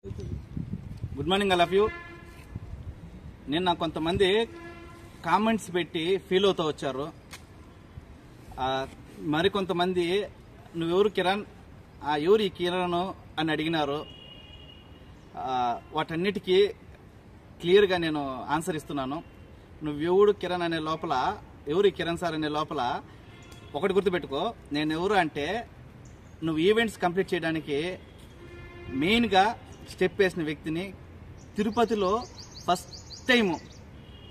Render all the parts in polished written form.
Good morning all of you. నిన్న కొంతమంది comments పెట్టి ఫీల్ అవుతూ వచ్చారు. మరికొంతమంది నువ్వెవరు కిరణ్, ఎవరు ఈ కిరణ్ అని అడిగినారు. వాటన్నిటికీ క్లియర్గా నేను ఆన్సర్ ఇస్తున్నాను. నువ్వెవడు కిరణ్ అనే లోపల, ఎవరు ఈ కిరణ్ సార్ అనే లోపల ఒకటి గుర్తుపెట్టుకో. నేను ఎవరు అంటే, నువ్వు ఈవెంట్స్ కంప్లీట్ చేయడానికి మెయిన్గా స్టెప్ వేసిన వ్యక్తిని. తిరుపతిలో ఫస్ట్ టైం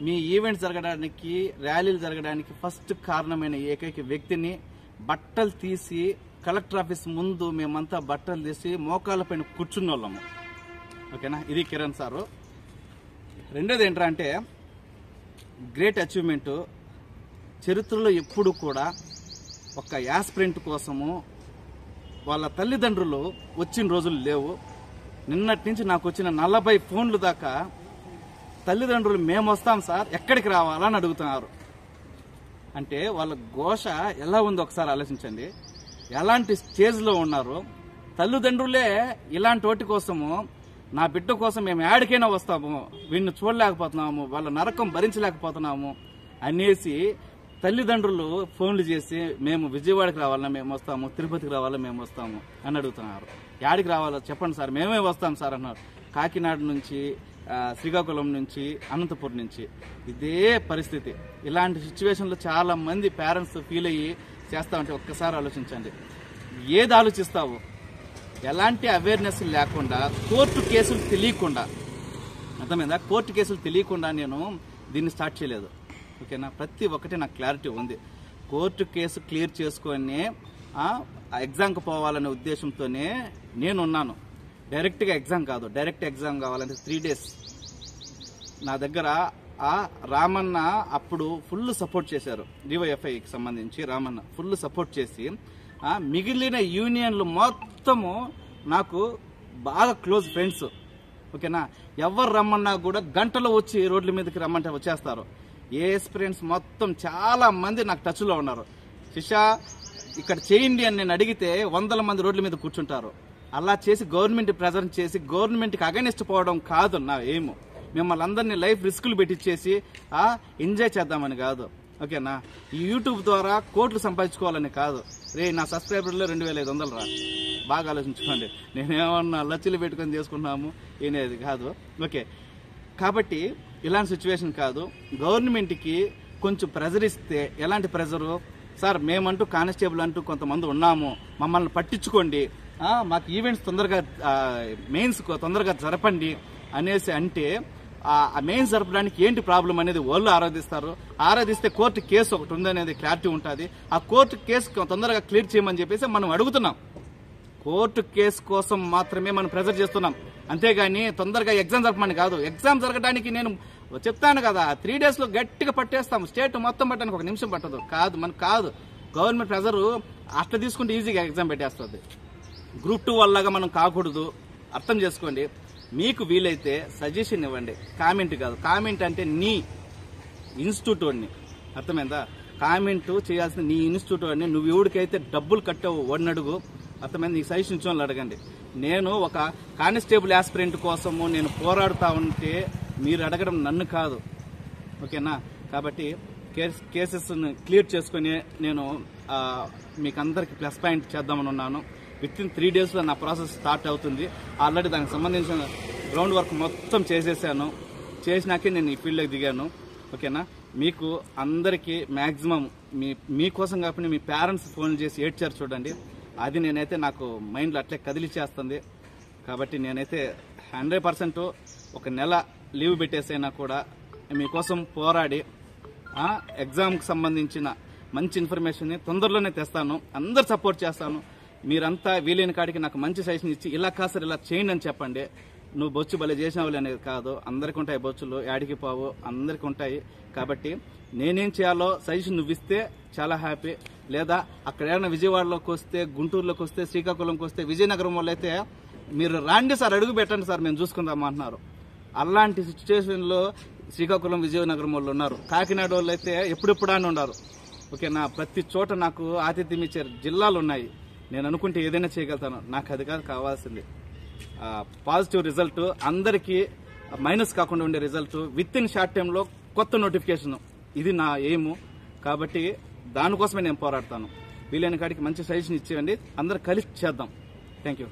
మీ ఈవెంట్స్ జరగడానికి, ర్యాలీలు జరగడానికి ఫస్ట్ కారణమైన ఏకైక వ్యక్తిని. బట్టలు తీసి కలెక్టర్ ఆఫీస్ ముందు మేమంతా బట్టలు తీసి మోకాళ్ళ పైన కూర్చున్న వాళ్ళము. ఓకేనా, ఇది కిరణ్ సారు. రెండోది ఏంట్రా అంటే, గ్రేట్ అచీవ్మెంట్. చరిత్రలో ఎప్పుడు కూడా ఒక యాస్పిరెంట్ కోసము వాళ్ళ తల్లిదండ్రులు వచ్చిన రోజులు లేవు. నిన్నటి నుంచి నాకు వచ్చిన 40 ఫోన్లు దాకా తల్లిదండ్రులు మేము వస్తాం సార్, ఎక్కడికి రావాలని అడుగుతున్నారు. అంటే వాళ్ళ ఘోష ఎలా ఉందో ఒకసారి ఆలోచించండి. ఎలాంటి స్టేజ్లో ఉన్నారు. తల్లిదండ్రులే ఇలాంటి వాటి కోసము, నా బిడ్డ కోసం మేము యాడికైనా వస్తాము, వీడిని చూడలేకపోతున్నాము, వాళ్ళ నరకం భరించలేకపోతున్నాము అనేసి తల్లిదండ్రులు ఫోన్లు చేసి మేము విజయవాడకి రావాలన్నా మేము వస్తాము, తిరుపతికి రావాలా మేము వస్తాము అని అడుగుతున్నారు. యాడికి రావాలో చెప్పండి సార్, మేమే వస్తాం సార్ అన్నారు. కాకినాడ నుంచి, శ్రీకాకుళం నుంచి, అనంతపురం నుంచి ఇదే పరిస్థితి. ఇలాంటి సిచ్యువేషన్లో చాలా మంది పేరెంట్స్ ఫీల్ అయ్యి చేస్తా ఉంటే ఒక్కసారి ఆలోచించండి. ఏది ఆలోచిస్తావు? ఎలాంటి అవేర్నెస్ లేకుండా, కోర్టు కేసులు తెలియకుండా, అర్థమైందా? కోర్టు కేసులు తెలియకుండా నేను దీన్ని స్టార్ట్ చేయలేదు. ఓకేనా, ప్రతి ఒక్కటి నాకు క్లారిటీ ఉంది. కోర్టు కేసు క్లియర్ చేసుకొని ఎగ్జామ్కి పోవాలనే ఉద్దేశంతోనే నేను ఉన్నాను. డైరెక్ట్గా ఎగ్జామ్ కాదు. డైరెక్ట్ ఎగ్జామ్ కావాలంటే 3 days నా దగ్గర రామన్న అప్పుడు ఫుల్ సపోర్ట్ చేశారు. డివైఎఫ్ఐకి సంబంధించి రామన్న ఫుల్ సపోర్ట్ చేసి, మిగిలిన యూనియన్లు మొత్తము నాకు బాగా క్లోజ్ ఫ్రెండ్స్. ఓకేనా, ఎవరు రమ్మన్నా కూడా గంటలో వచ్చి రోడ్ల మీదకి రమ్మంటే వచ్చేస్తారు. ఏ ఎక్స్పీరియన్స్ మొత్తం చాలా మంది నాకు టచ్లో ఉన్నారు. శిషా ఇక్కడ చేయండి అని నేను అడిగితే 100 మంది రోడ్ల మీద కూర్చుంటారు. అలా చేసి గవర్నమెంట్ ప్రెజర్ చేసి గవర్నమెంట్కి అగైనెస్ట్ పోవడం కాదు నా ఎయిమ్. మిమ్మల్ని అందరినీ లైఫ్ రిస్కులు పెట్టించేసి ఎంజాయ్ చేద్దామని కాదు. ఓకేనా, ఈ యూట్యూబ్ ద్వారా కోట్లు సంపాదించుకోవాలని కాదు. రే, నా సబ్స్క్రైబర్లో 2500 రా, బాగా ఆలోచించుకోండి. నేనేమన్నా లచ్చలు పెట్టుకొని చేసుకున్నాము అనేది కాదు. ఓకే, కాబట్టి ఇలాంటి సిచ్యువేషన్ కాదు. గవర్నమెంట్కి కొంచెం ప్రెజర్ ఇస్తే, ఎలాంటి ప్రెజరు సార్, మేమంటూ కానిస్టేబుల్ అంటూ కొంతమంది ఉన్నాము, మమ్మల్ని పట్టించుకోండి, మాకు ఈవెంట్స్ తొందరగా, మెయిన్స్ తొందరగా జరపండి అనేసి అంటే, ఆ మెయిన్స్ జరపడానికి ఏంటి ప్రాబ్లం అనేది వాళ్ళు ఆరాధిస్తారు. ఆరాధిస్తే కోర్టు కేసు ఒకటి ఉందనేది క్లారిటీ ఉంటుంది. ఆ కోర్టు కేసు తొందరగా క్లియర్ చేయమని చెప్పేసి మనం అడుగుతున్నాం. కోర్టు కేసు కోసం మాత్రమే మనం ప్రెజర్ చేస్తున్నాం, అంతేగాని తొందరగా ఎగ్జామ్ జరపమని కాదు. ఎగ్జామ్ జరగడానికి నేను చెప్తాను కదా, 3 days గట్టిగా పట్టేస్తాం. స్టేట్ మొత్తం పట్టడానికి 1 నిమిషం పట్టదు. కాదు, మనకు కాదు. గవర్నమెంట్ ప్రెజర్ అట్లా తీసుకుంటే ఈజీగా ఎగ్జామ్ పెట్టేస్తుంది. గ్రూప్ 2 వల్లగా మనం కాకూడదు. అర్థం చేసుకోండి. మీకు వీలైతే సజెషన్ ఇవ్వండి, కామెంట్ కాదు. కామెంట్ అంటే నీ ఇన్స్టిట్యూట్ వాడిని, అర్థమైందా? కామెంట్ చేయాల్సిన నీ ఇన్స్టిట్యూట్ వాడిని. నువ్వు ఎవరికైతే డబ్బులు కట్టావు వాడిని అడుగు, అర్థమైంది? నీకు సజెషన్ ఇచ్చిన వాళ్ళు అడగండి. నేను ఒక కానిస్టేబుల్ యాస్పిరెంట్ కోసము నేను పోరాడుతూ ఉంటే మీరు అడగడం నన్ను కాదు. ఓకేనా, కాబట్టి కేసెస్ క్లియర్ చేసుకుని నేను మీకు అందరికి ప్లస్ పాయింట్ చేద్దామని ఉన్నాను. విత్-ఇన్ 3 days నా ప్రాసెస్ స్టార్ట్ అవుతుంది. ఆల్రెడీ దానికి సంబంధించిన గ్రౌండ్ వర్క్ మొత్తం చేసేసాను. చేసినాకే నేను ఈ ఫీల్డ్లోకి దిగాను. ఓకేనా, మీకు అందరికీ మ్యాక్సిమం మీకోసం కాకుండా మీ పేరెంట్స్ ఫోన్ చేసి ఏడ్చారు చూడండి, అది నేనైతే నాకు మైండ్లో అట్లే కదిలిచేస్తుంది. కాబట్టి నేనైతే 100% ఒక నెల లీవ్ పెట్టేసైనా కూడా మీకోసం పోరాడి ఎగ్జామ్కి సంబంధించిన మంచి ఇన్ఫర్మేషన్ని తొందరలోనే తెస్తాను. అందరు సపోర్ట్ చేస్తాను. మీరంతా వీలైన కాడికి నాకు మంచి సజెషన్ ఇచ్చి, ఇలా కాదు సార్ ఇలా చేయండి అని చెప్పండి. నువ్వు బొచ్చు భలే చేసినావులే అనేది కాదు. అందరికి ఉంటాయి బొచ్చులు, యాడికి పోవు, అందరికి ఉంటాయి. కాబట్టి నేనేం చేయాలో సజెషన్ నువ్వు ఇస్తే చాలా హ్యాపీ. లేదా అక్కడ ఏమైనా విజయవాడలోకి వస్తే, గుంటూరులోకి వస్తే, శ్రీకాకుళంకి వస్తే, విజయనగరం వాళ్ళు అయితే మీరు రాండి సార్, అడుగు పెట్టండి సార్, మేము చూసుకుందాం అంటున్నారు. అలాంటి సిచ్యువేషన్లో శ్రీకాకుళం, విజయనగరం వాళ్ళు ఉన్నారు. కాకినాడ వాళ్ళు అయితే ఎప్పుడెప్పుడు అని ఉన్నారు. ఓకేనా, ప్రతి చోట నాకు ఆతిథ్యం ఇచ్చే జిల్లాలు ఉన్నాయి. నేను అనుకుంటే ఏదైనా చేయగలుగుతాను. నాకు అది కాదు కావాల్సింది. పాజిటివ్ రిజల్ట్, అందరికీ మైనస్ కాకుండా ఉండే రిజల్ట్, విత్ ఇన్ షార్ట్ టైంలో కొత్త నోటిఫికేషన్, ఇది నా ఎయిమ్. కాబట్టి దానికోసమే నేను పోరాడతాను. వీలైన కాడికి మంచి సజెషన్ ఇచ్చేయండి, అందరు కలిసి చేద్దాం. Thank you.